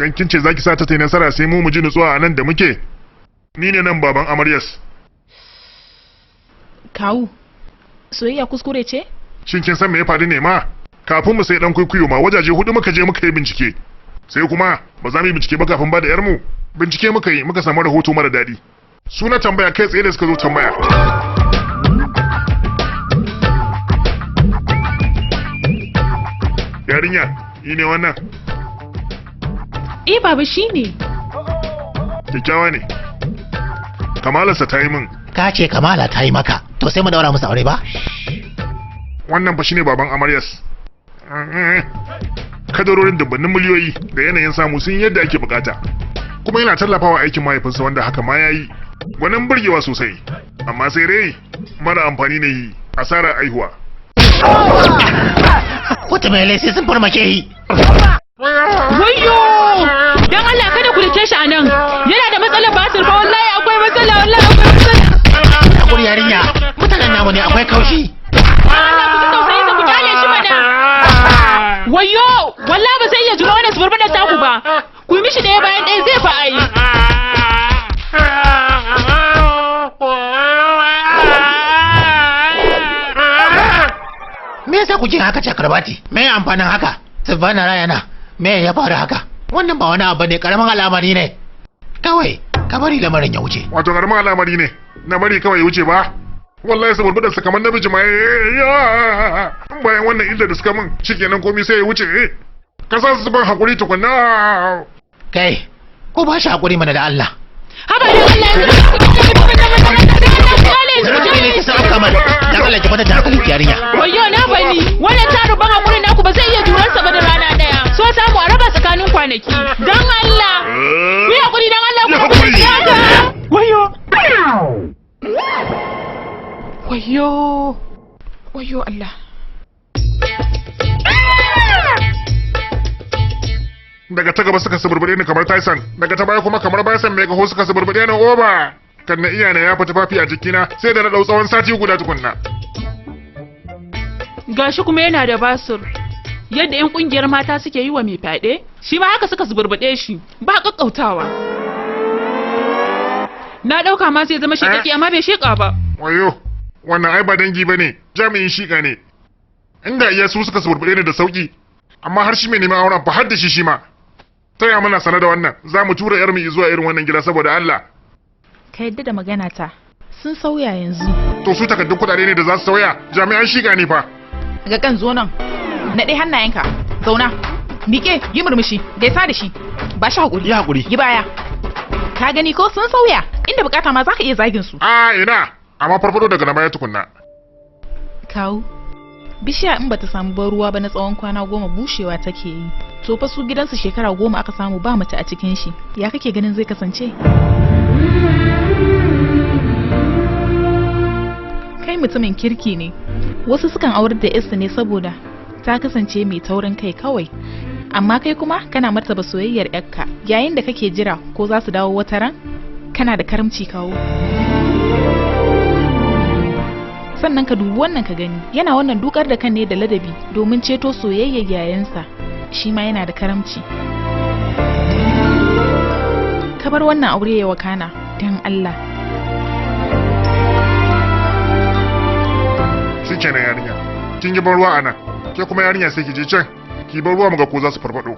Dan kin ce zaki sa ta yi nasara sai mu ji nutsuwa a nan da muke. Ni ne nan baban Amaryas. Kawu, soyayya kuskure ce? Shin kin san me ya faru ne ma? Kafin mu sai dan kuikuyo ma wajaje 4 muka je muka yi bincike. Sai kuma ba za mu yi bincike ba kafin ba da yar mu. Bincike muka yi muka samu rahoto mara dadi. Suna tambaya kai tsaye da suka zo tambaya. Yarinya, yi ne wannan? Baba shine. Kyakkyawa ne. Kamalarsa ta yi min. Ka ce Kamala ta yi maka, to sai mu daura musu aure ba? Wannan fa shine baban Amaryas. Kadarorin dubbannin miliyoyi da yanayin samu sun yadda ake bukata. Kuma yana tallafawa aikin mahaifinsa wanda haka ma yayi. Gwanin burgewa sosai. Amma sai dai mara amfani ne yi asarar aihuwa. Wata mai laisi sun farmake yi. Wayyo! Dan Allah kada ku dake shi anan. Yana da matsalar basir fa wallahi akwai matsala wallahi akwai matsala. Hakuri yarinya, mutanen namu ne akwai kaushi. Allah ku tausayi sa ku kyale shi mana. Wayyo! Wallahi ba zai iya jura wannan suburbuɗar taku ba. Ku yi mishi ɗaya bayan ɗaya zai fa ayi. Me yasa kuke haka Chakarbati? Me amfanin haka? Subhana rayana. Me ya faru haka? Wannan ba wani abu ne, karamin al'amari ne. Kawai ka bari lamarin ya wuce. Wato karamin al'amari ne. Na bari kawai ya wuce ba. Wallahi suburbuɗar sa kamar namiji ma. Bayan wannan illa da suka min, shikenan komai sai ya wuce. Ka sa su ban hakuri tukunna. Kai, ko ba shi hakuri mana da Allah. Haba da Allah ya Wayyo na bani, wannan tarin ban hakuri naku ba zai iya jurarsa ba da rana daya. So samu a raba tsakanin kwanaki. Dan Allah. Ku hakuri dan Allah ku hakuri. Wayyo. Wayyo. Wayyo Allah. Daga ta gaba suka suburbuɗe ni kamar Tyson, daga ta baya kuma kamar Bison mai gaho suka suburbuɗe ni oba. Kan na iya na ya fita fafi a jikina sai da na ɗau tsawon sati guda tukunna. Gashi kuma yana da basur. Yadda 'yan ƙungiyar mata suke yi wa mai fyaɗe, shi ma haka suka suburbuɗe shi, ba ƙaƙƙautawa. Na ɗauka ma zai zama shiƙaƙi amma bai shiƙa ba. Wayo, wannan ai ba dangi ba ne, jami'in shiƙa ne. Inda iya su suka suburbuɗe ni da sauƙi, amma har shi mai neman auren fa har da shi ma. Taya muna sana da wannan, za mu tura 'yar mu zuwa irin wannan gida saboda Allah. Ka yadda da magana ta, sun sauya yanzu. To su takaddun kuɗaɗe ne da za su sauya, jami'an shiƙa ne fa. Ga kan zo nan, naɗe hannayenka, zauna, miƙe, yi murmushi, gaisa da shi, ba shi haƙuri. Yi haƙuri. Yi baya. Ka gani ko sun sauya, inda bukata ma za ka iya zagin su. Ina, amma farfado daga na baya tukunna. Kawu, bishiya in bata samu ban ruwa ba na tsawon kwana 10 bushewa take yi. To fa su gidansu shekara 10 aka samu ba mace a cikin shi. Ya kake ganin zai kasance? Kai mutumin kirki ne. Wasu sukan aurar da yarsu ne saboda ta kasance mai taurin kai kawai. Amma kai kuma kana martaba soyayyar yarka yayin da kake jira ko za su dawo wata ran? Kana da karamci kawo. Sannan ka dubi wannan ka gani, yana wannan dukar da kan ne da ladabi domin ceto soyayyar yayansa. Shi ma yana da karamci. Ka bar wannan aure ya wakana dan Allah. Shi kenan yarinya, kin yi ban ruwa a nan, ke kuma yarinya sai ki je can, ki bar ruwa mu ga ko za su farfado.